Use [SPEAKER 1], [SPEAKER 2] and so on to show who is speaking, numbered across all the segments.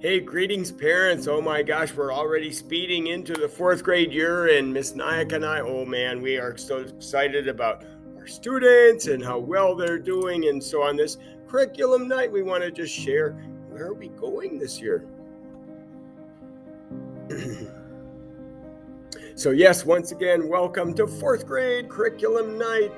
[SPEAKER 1] Hey, greetings, parents. Oh my gosh, we're already speeding into the fourth grade year, and Miss Nyack and I, oh man, we are so excited about our students and how well they're doing. And so on this curriculum night, we want to just share, where are we going this year? So yes, once again, welcome to fourth grade curriculum night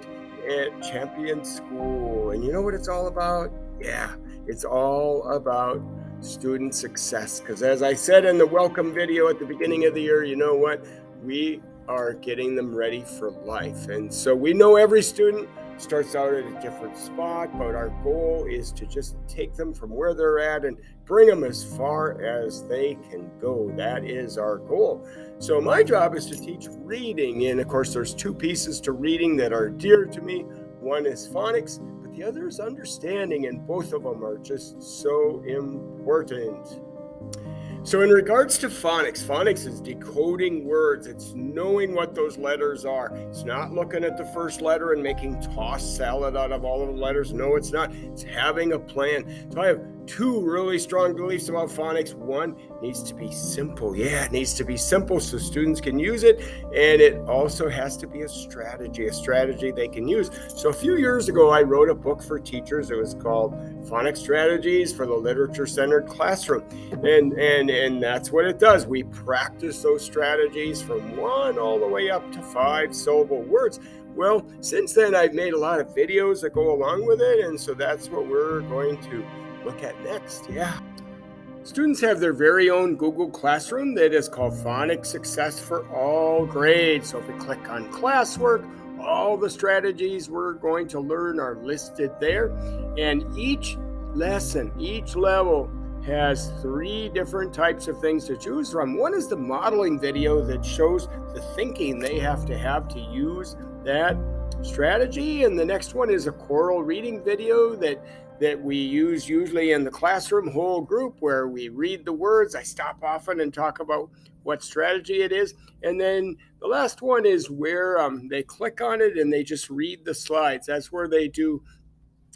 [SPEAKER 1] at Champion School. And you know what it's all about? Yeah, it's all about student success. Because as I said in the welcome video at the beginning of the year, you know what? We are getting them ready for life. And so we know every student starts out at a different spot, but our goal is to just take them from where they're at and bring them as far as they can go. That is our goal. So my job is to teach reading. And of course, there's two pieces to reading that are dear to me. One is phonics, but the other is understanding, and both of them are just so important. So in regards to phonics, phonics is decoding words. It's knowing what those letters are. It's not looking at the first letter and making tossed salad out of all of the letters. No, it's not. It's having a plan. So I have two really strong beliefs about phonics. One, it needs to be simple. Yeah, it needs to be simple so students can use it. And it also has to be a strategy they can use. So a few years ago, I wrote a book for teachers. It was called Phonics Strategies for the Literature-Centered Classroom. And that's what it does. We practice those strategies from 1 all the way up to 5 syllable words. Well, since then, I've made a lot of videos that go along with it. And so that's what we're going to look at next. Yeah. Students have their very own Google Classroom that is called Phonics Success for All Grades. So if we click on classwork, all the strategies we're going to learn are listed there. And each lesson, each level has 3 different types of things to choose from. One is the modeling video that shows the thinking they have to use that strategy. And the next one is a choral reading video that we use usually in the classroom whole group, where we read the words. I stop often and talk about what strategy it is. And then the last one is where they click on it and they just read the slides. That's where they do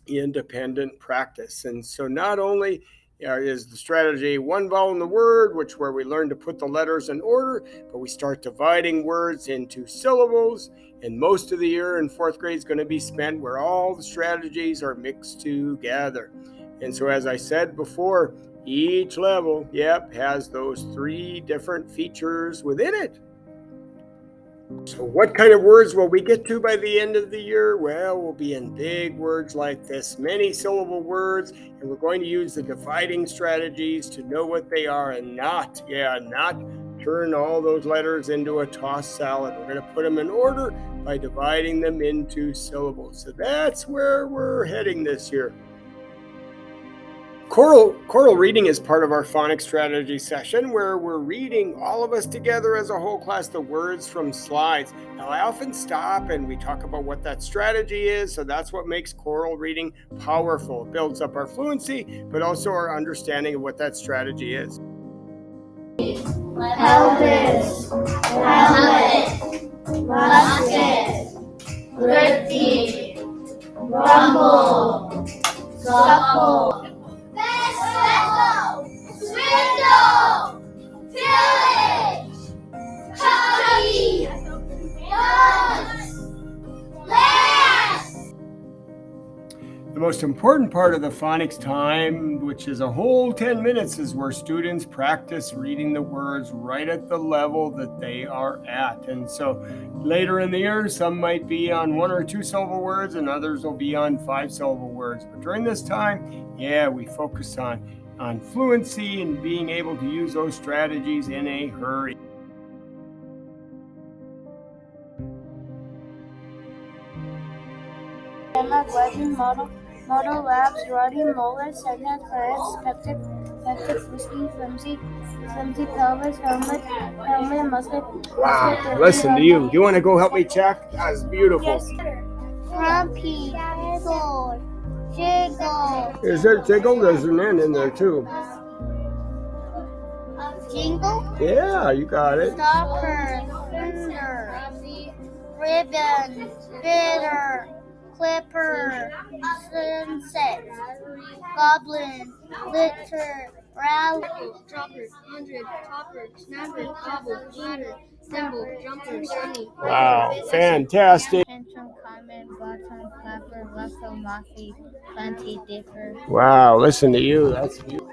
[SPEAKER 1] independent practice. And so not only is the strategy one vowel in the word, where we learn to put the letters in order, but we start dividing words into syllables. And most of the year in fourth grade is going to be spent where all the strategies are mixed together. And so as I said before, each level, has those 3 different features within it. So what kind of words will we get to by the end of the year? Well, we'll be in big words like this, many syllable words, and we're going to use the dividing strategies to know what they are and not turn all those letters into a tossed salad. We're going to put them in order by dividing them into syllables. So that's where we're heading this year. Choral reading is part of our phonics strategy session, where we're reading, all of us together as a whole class, the words from slides. Now, I often stop and we talk about what that strategy is. So that's what makes choral reading powerful. It builds up our fluency, but also our understanding of what that strategy is.
[SPEAKER 2] Elvis, helmet, musket, thrifty, rumble, suckle, swindle, pillage, copy, guns, lance.
[SPEAKER 1] The most important part of the phonics time, which is a whole 10 minutes, is where students practice reading the words right at the level that they are at. And so later in the year, some might be on 1 or 2 syllable words and others will be on 5 syllable words. But during this time, we focus on fluency and being able to use those strategies in a hurry.
[SPEAKER 3] Legend, model labs, Roddy Molar, segment, Ferris, pectic, whiskey, flimsy, pelvis, helmet, musket.
[SPEAKER 1] Wow, listen to you. You want to go help me check? That's beautiful.
[SPEAKER 3] Yes, sir. Grumpy, Jiggle.
[SPEAKER 1] Is there jiggle? There's an N in there too.
[SPEAKER 3] Jingle?
[SPEAKER 1] Yeah, you got it.
[SPEAKER 3] Stalker, Thunder, Ribbon, Bitter, Clipper, Sunset, Goblin, Litter, Rally.
[SPEAKER 2] Chopper, 100, topper, snapper, gobble, ladder, thimble, jumper, sunny.
[SPEAKER 1] Wow, fantastic.
[SPEAKER 3] Tantrum, common, bottom, clapper, rustle, mossy, plenty, differ.
[SPEAKER 1] Wow, listen to you. That's beautiful.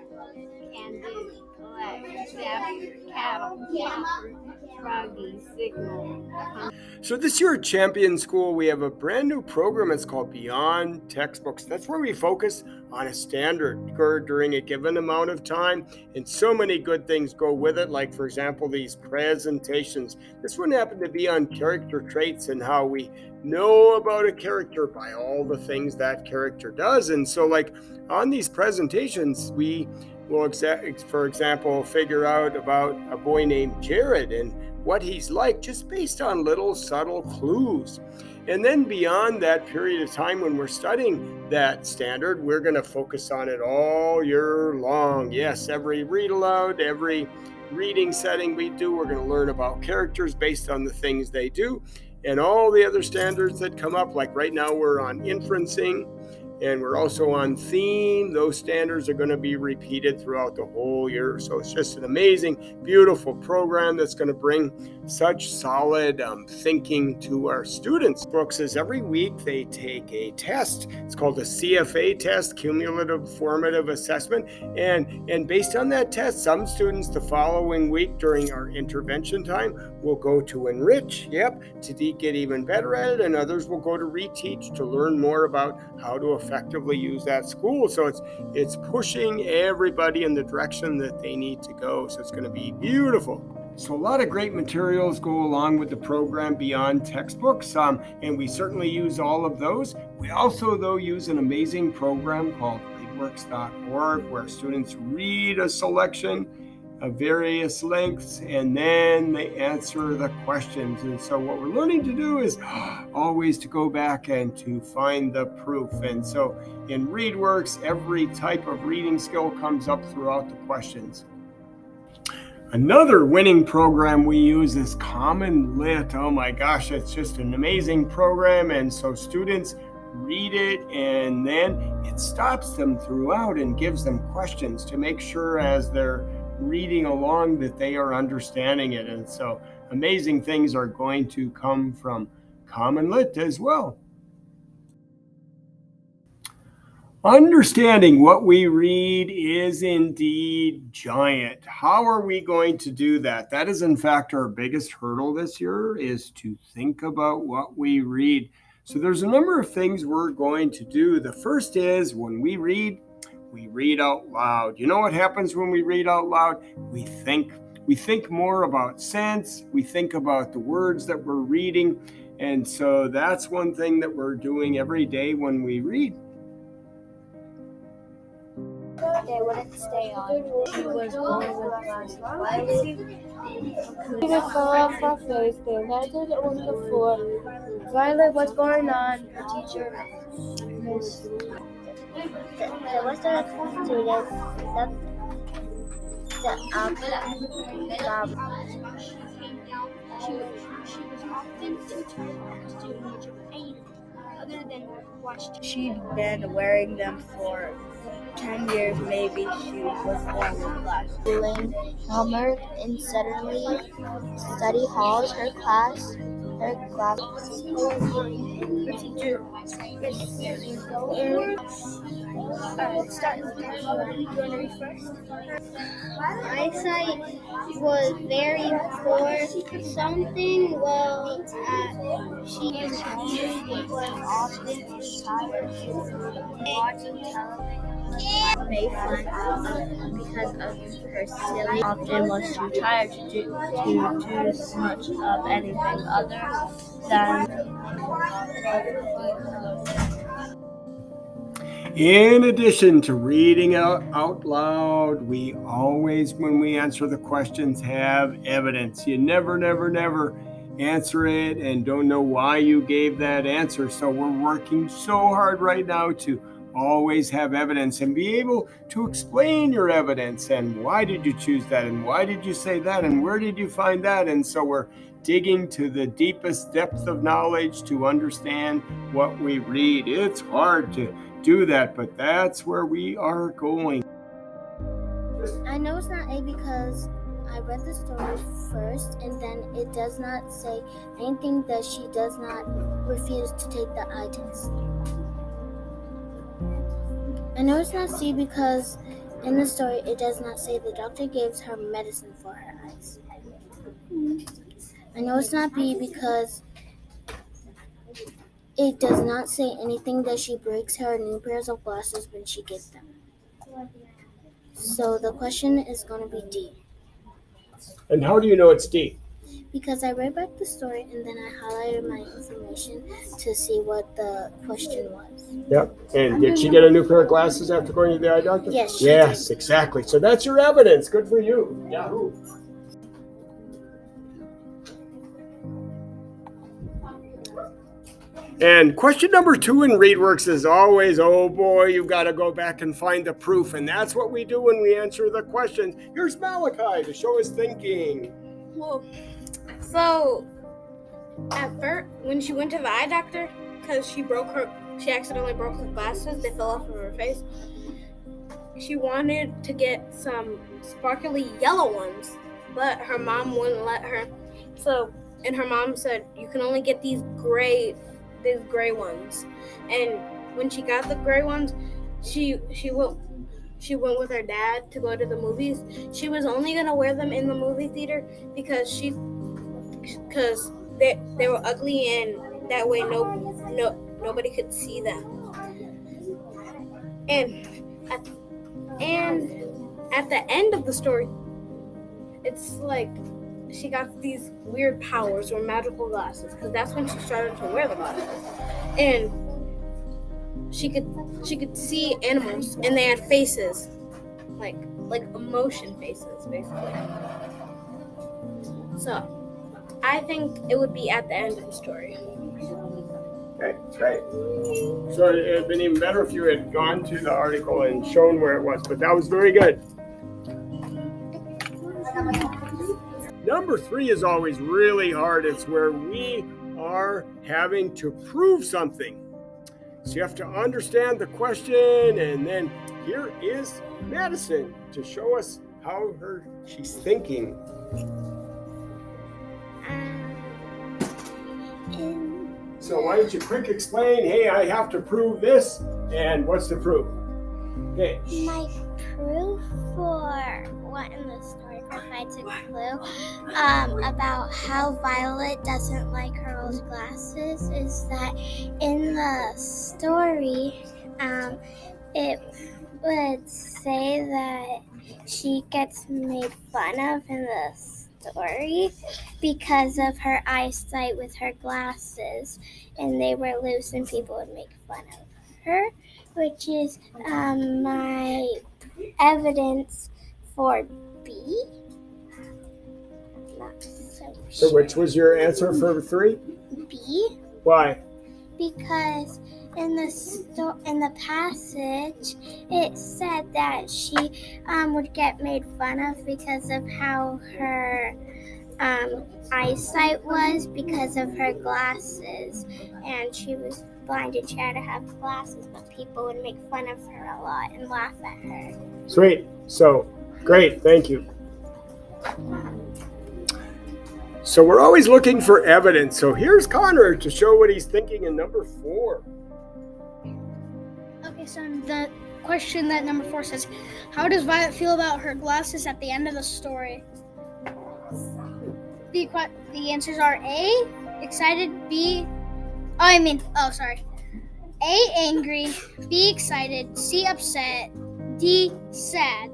[SPEAKER 2] Can do, collect, snapper, cattle, chopper, froggy, signal.
[SPEAKER 1] So this year at Champion School, we have a brand new program. It's called Beyond Textbooks. That's where we focus on a standard during a given amount of time. And so many good things go with it. Like, for example, these presentations. This one happened to be on character traits and how we know about a character by all the things that character does. And so, like, on these presentations, we will, for example, figure out about a boy named Jared and what he's like just based on little subtle clues. And then beyond that period of time when we're studying that standard, we're going to focus on it all year long. Yes, every read aloud, every reading setting we do, we're going to learn about characters based on the things they do and all the other standards that come up. Like right now we're on inferencing, and we're also on theme. Those standards are going to be repeated throughout the whole year. So it's just an amazing, beautiful program that's going to bring such solid thinking to our students. Brooks says every week they take a test. It's called a CFA test, Cumulative Formative Assessment. And based on that test, some students the following week during our intervention time will go to enrich, to get even better at it. And others will go to reteach to learn more about how to effectively use that school. So it's pushing everybody in the direction that they need to go. So it's going to be beautiful. So a lot of great materials go along with the program Beyond Textbooks, and we certainly use all of those. We also, though, use an amazing program called readworks.org where students read a selection of various lengths and then they answer the questions. And so what we're learning to do is always to go back and to find the proof. And so in ReadWorks, every type of reading skill comes up throughout the questions. Another winning program we use is Common Lit. Oh my gosh, it's just an amazing program. And so students read it and then it stops them throughout and gives them questions to make sure as they're reading along that they are understanding it. And so amazing things are going to come from Common Lit as well. Understanding what we read is indeed giant. How are we going to do that? That is in fact our biggest hurdle this year, is to think about what we read. So there's a number of things we're going to do. The first is when we read out loud. You know what happens when we read out loud? We think more about sense. We think about the words that we're reading. And so that's one thing that we're doing every day when we read.
[SPEAKER 3] They wouldn't stay on. She was born with glasses. Why did she fell off her face? They landed on the floor. Violet, what's going on? The teacher, Miss. The rest of the students
[SPEAKER 2] She was often too tired to do much of anything other than watch.
[SPEAKER 4] She'd been wearing them for 10 years, maybe. She was born with glasses.
[SPEAKER 3] Feeling calmer in suddenly study halls, her class, her classes.
[SPEAKER 2] Teacher,
[SPEAKER 3] Eyesight was very poor. Something well she was often too tired to watching television. Made fun because of her silly. Often was too tired to do much of anything other than.
[SPEAKER 1] In addition to reading out loud, we always, when we answer the questions, have evidence. You never answer it and don't know why you gave that answer. So we're working so hard right now to always have evidence and be able to explain your evidence and why did you choose that and why did you say that and where did you find that. And so we're digging to the deepest depth of knowledge to understand what we read. It's hard to do that, but that's where we are going. Just
[SPEAKER 3] I know it's not A because I read the story first, and then it does not say anything that she does not refuse to take the eye test. I know it's not C because in the story it does not say the doctor gives her medicine for her eyes. I know it's not B because it does not say anything that she breaks her new pairs of glasses when she gets them. So the question is going to be D.
[SPEAKER 1] And how do you know it's D?
[SPEAKER 3] Because I read back the story and then I highlighted my information to see what the question was.
[SPEAKER 1] Yep. And did she get a new pair of glasses after going to the eye doctor?
[SPEAKER 3] Yes, she
[SPEAKER 1] Yes,
[SPEAKER 3] did.
[SPEAKER 1] exactly. So that's your evidence. Good for you. Yahoo. And question number 2 in ReadWorks is always, oh boy, you've got to go back and find the proof. And that's what we do when we answer the questions. Here's Malachi to show his thinking.
[SPEAKER 4] Well, so at first, when she went to the eye doctor, because she accidentally broke her glasses, they fell off of her face. She wanted to get some sparkly yellow ones, but her mom wouldn't let her. And her mom said, you can only get these gray ones. And when she got the gray ones, she went with her dad to go to the movies. She was only gonna wear them in the movie theater because they were ugly, and that way nobody could see them. And at the end of the story, it's like she got these weird powers or magical glasses, because that's when she started to wear the glasses. And she could see animals, and they had faces, like emotion faces, basically. So I think it would be at the end of the story.
[SPEAKER 1] Okay, great. So it would have been even better if you had gone to the article and shown where it was, but that was very good. Number 3 is always really hard. It's where we are having to prove something. So you have to understand the question, and then here is Madison to show us how she's thinking. So why don't you quick explain, hey, I have to prove this, and what's the proof? Okay.
[SPEAKER 2] My proof for what in the story provides a clue about how Violet doesn't like her old glasses is that in the story, it would say that she gets made fun of in the story because of her eyesight with her glasses, and they were loose and people would make fun of her, which is my evidence for B. Not so
[SPEAKER 1] So which was your answer for 3?
[SPEAKER 2] B,
[SPEAKER 1] Why?
[SPEAKER 2] because in the passage it said that she would get made fun of because of how her eyesight was because of her glasses, and she was blind and she had to have glasses, but people would make fun of her a lot and laugh at her.
[SPEAKER 1] Sweet. So, great. Thank you. So we're always looking for evidence. So here's Connor to show what he's thinking in number 4.
[SPEAKER 5] Okay, so the question that number 4 says, how does Violet feel about her glasses at the end of the story? The answers are A, excited, A, angry, B, excited, C, upset, D, sad.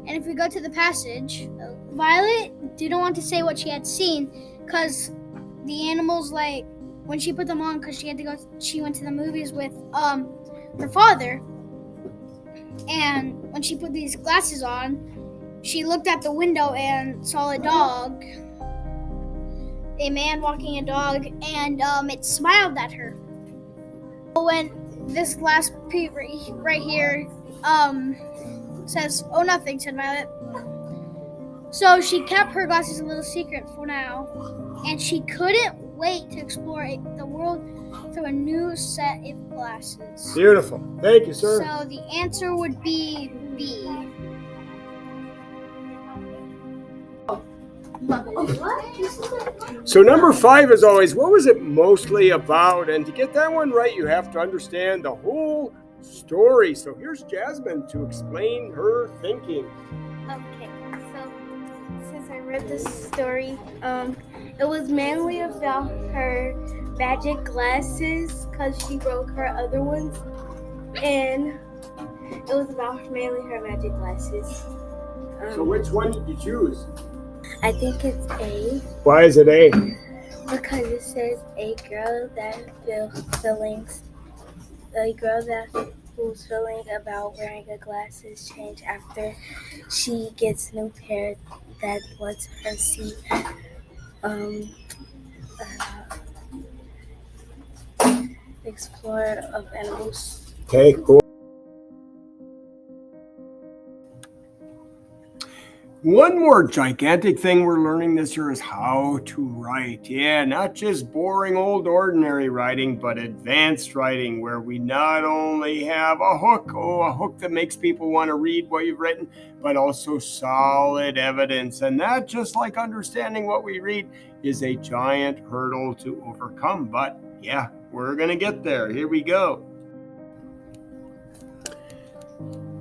[SPEAKER 5] And if we go to the passage, Violet didn't want to say what she had seen because the animals, like, when she put them on, because she went to the movies with her father, and when she put these glasses on, she looked out the window and saw a dog, a man walking a dog, and it smiled at her. When this last piece right here says, oh, nothing, said Violet. So she kept her glasses a little secret for now, and she couldn't wait to explore the world through a new set of glasses.
[SPEAKER 1] Beautiful. Thank you, sir.
[SPEAKER 5] So the answer would be B.
[SPEAKER 1] So number 5 is always, what was it mostly about? And to get that one right, you have to understand the whole story. So here's Jasmine to explain her thinking.
[SPEAKER 4] Okay, so since I read this story, it was mainly about her magic glasses because she broke her other ones, and it was about mainly her magic glasses.
[SPEAKER 1] So which one did you choose?
[SPEAKER 4] I think it's A.
[SPEAKER 1] Why is it A?
[SPEAKER 4] Because it says a girl that feelings, a girl that whose feeling about wearing the glasses change after she gets new pair that lets her see explore of animals.
[SPEAKER 1] Okay, cool. One more gigantic thing we're learning this year is how to write. Yeah, not just boring old ordinary writing, but advanced writing where we not only have a hook that makes people want to read what you've written, but also solid evidence. And that, just like understanding what we read, is a giant hurdle to overcome. But yeah, we're going to get there. Here we go.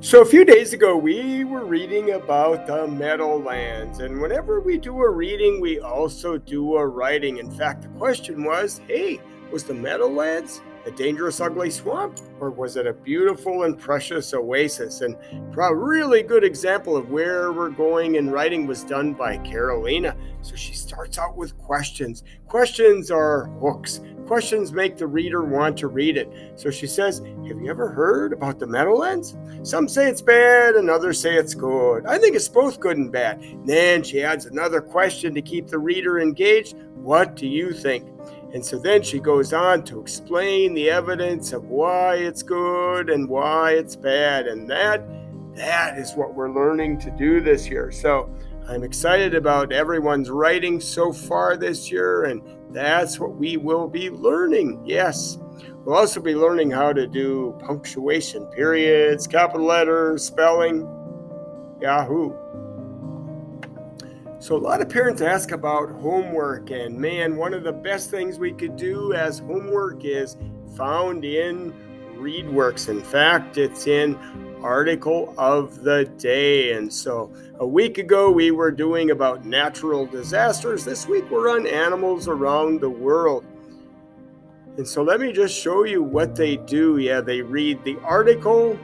[SPEAKER 1] So a few days ago, we were reading about the Meadowlands, and whenever we do a reading, we also do a writing. In fact, the question was, hey, was the Meadowlands a dangerous, ugly swamp, or was it a beautiful and precious oasis? And a really good example of where we're going in writing was done by Carolina. So she starts out with questions. Questions are hooks. Questions make the reader want to read it. So she says, have you ever heard about the Meadowlands? Some say it's bad and others say it's good. I think it's both good and bad. And then she adds another question to keep the reader engaged. What do you think? And so then she goes on to explain the evidence of why it's good and why it's bad. And that is what we're learning to do this year. So I'm excited about everyone's writing so far this year, and that's what we will be learning. Yes. We'll also be learning how to do punctuation, periods, capital letters, spelling, Yahoo. So a lot of parents ask about homework, and man, one of the best things we could do as homework is found in ReadWorks. In fact, it's in Article of the Day. And so a week ago, we were doing about natural disasters. This week, we're on animals around the world. And so let me just show you what they do. Yeah, they read the article,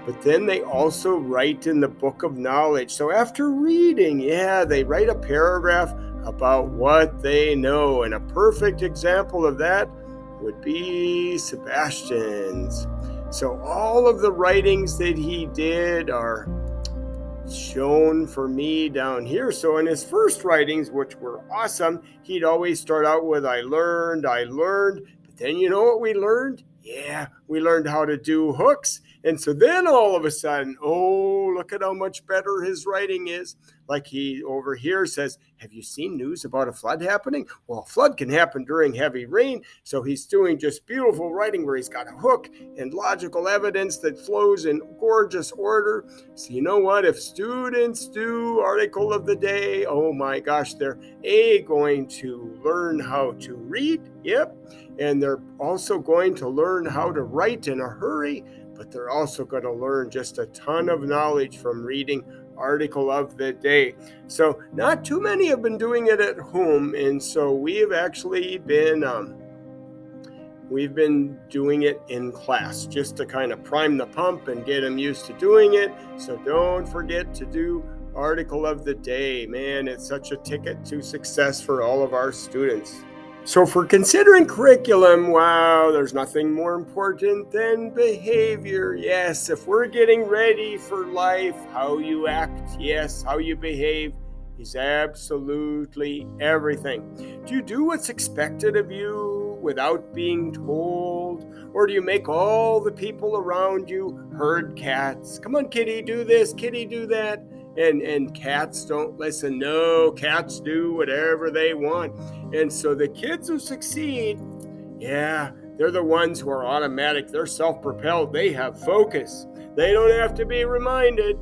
[SPEAKER 1] but then they also write in the book of knowledge. So after reading, they write a paragraph about what they know. And a perfect example of that would be Sebastian's. So all of the writings that he did are shown for me down here. So in his first writings, which were awesome, he'd always start out with, I learned. But then you know what we learned? Yeah, we learned how to do hooks. And so then all of a sudden, look at how much better his writing is. Like he over here says, have you seen news about a flood happening? Well, a flood can happen during heavy rain. So he's doing just beautiful writing where he's got a hook and logical evidence that flows in gorgeous order. So you know what? If students do Article of the Day, oh my gosh, they're going to learn how to read. Yep. And they're also going to learn how to write in a hurry, but they're also going to learn just a ton of knowledge from reading Article of the Day. So not too many have been doing it at home, and so we have actually been we've been doing it in class just to kind of prime the pump and get them used to doing it. So don't forget to do Article of the Day. Man, it's such a ticket to success for all of our students. So for considering curriculum, wow, there's nothing more important than behavior. Yes, if we're getting ready for life, how you act, yes, how you behave is absolutely everything. Do you do what's expected of you without being told? Or do you make all the people around you herd cats? Come on, kitty, do this, kitty, do that. And cats don't listen. No, cats do whatever they want. And so the kids who succeed, they're the ones who are automatic. They're self-propelled. They have focus. They don't have to be reminded.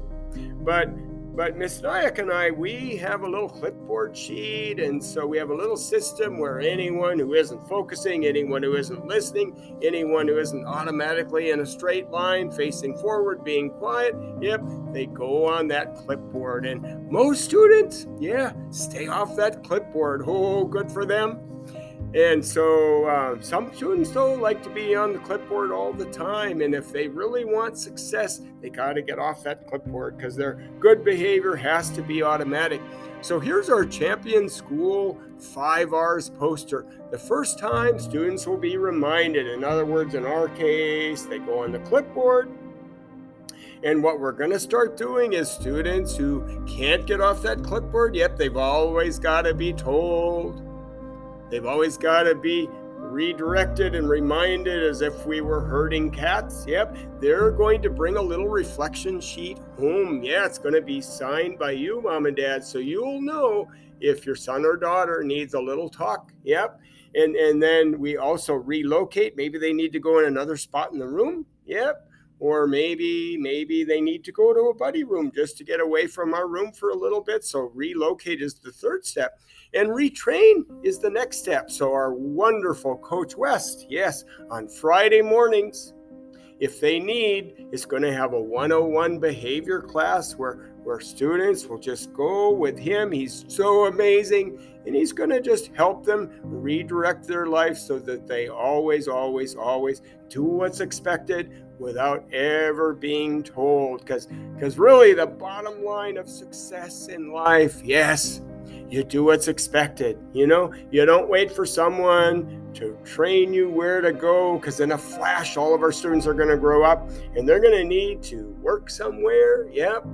[SPEAKER 1] But But Miss Nyack and I, we have a little clipboard sheet, and so we have a little system where anyone who isn't focusing, anyone who isn't listening, anyone who isn't automatically in a straight line, facing forward, being quiet, yep, they go on that clipboard. And most students, stay off that clipboard. Oh, good for them. And so some students, though, like to be on the clipboard all the time. And if they really want success, they got to get off that clipboard because their good behavior has to be automatic. So here's our Champion School 5 R's poster. The first time, students will be reminded. In other words, in our case, they go on the clipboard. And what we're going to start doing is students who can't get off that clipboard, yep, they've always got to be told. They've always got to be redirected and reminded as if we were herding cats. Yep, they're going to bring a little reflection sheet home. Yeah, it's going to be signed by you, Mom and Dad, so you'll know if your son or daughter needs a little talk. Yep, and then we also relocate. Maybe they need to go in another spot in the room. Yep. Or maybe they need to go to a buddy room just to get away from our room for a little bit. So relocate is the third step. And retrain is the next step. So our wonderful Coach West, yes, on Friday mornings, if they need, is going to have a 101 behavior class where students will just go with him. He's so amazing. And he's going to just help them redirect their life so that they always, always, always do what's expected without ever being told. Because really the bottom line of success in life, yes, you do what's expected. You know, you don't wait for someone to train you where to go, because in a flash, all of our students are going to grow up and they're going to need to work somewhere. Yep.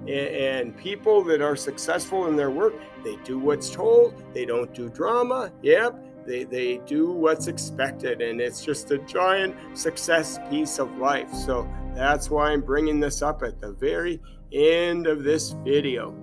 [SPEAKER 1] And people that are successful in their work, they do what's told. They don't do drama. Yep. They do what's expected. And it's just a giant success piece of life. So that's why I'm bringing this up at the very end of this video.